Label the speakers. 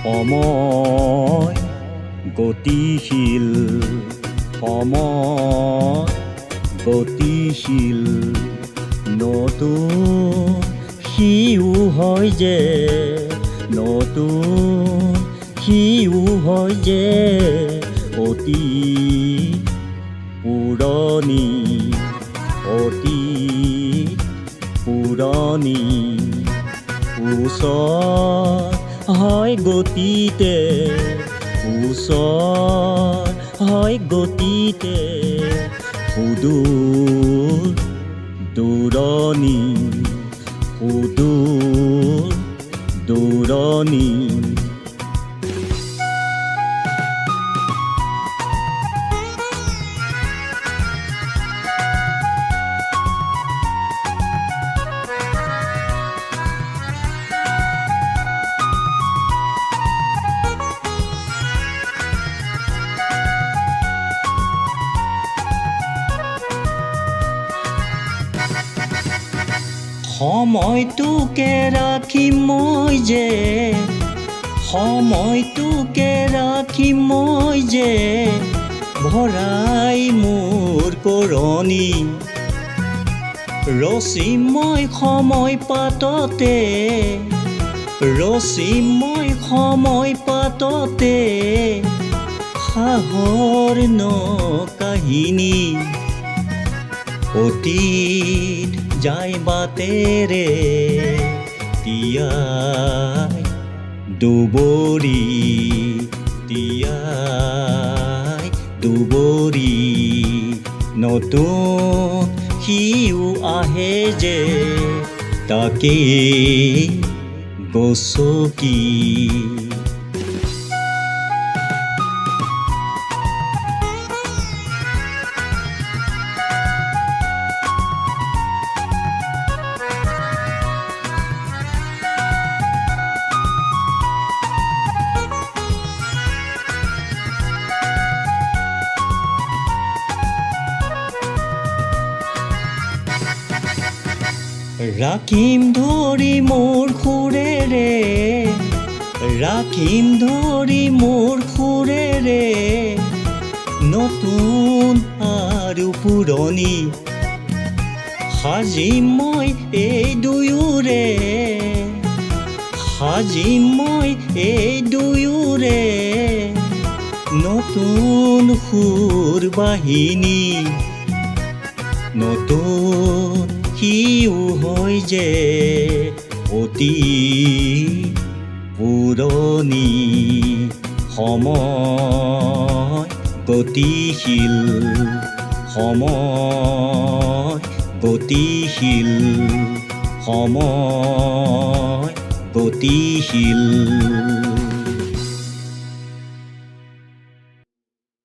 Speaker 1: সময় গতিশীল সময় গতিশীল নতুন সিও হয় যে নতুন সিও হয় যে অতি পুৰণি অতি পুৰণি ওচৰ হয় গতিতে ওচৰ হয় গতিতে সুদূৰ দূৰণি সুদূৰ দূৰণি সময়টোকে ৰাখি মই যে সময়টোকে ৰাখি মই যে ভৰাই মোৰ কৰণী ৰচি মই সময় পাততে ৰচি মই সময় পাততে সাহৰ ন কাহিনী অতীত যায় বাটেৰে তিয়াই দুবৰি তিয়াই দুবৰি নতুন সিও আহে যে তাকে গছকি ৰাখিম ধৰি মোৰ খুৰেৰে ৰাখিম ধৰি মোৰ খুৰেৰে নতুন আৰু পুৰণি সাজিম মই এই দুয়োৰে সাজিম মই এই দুয়োৰে নতুন সুৰ বাহিনী নতুন সিও হয় যে অতি পুৰণি সময় গতিশীল সময় গতিশীল সময় গতিশীল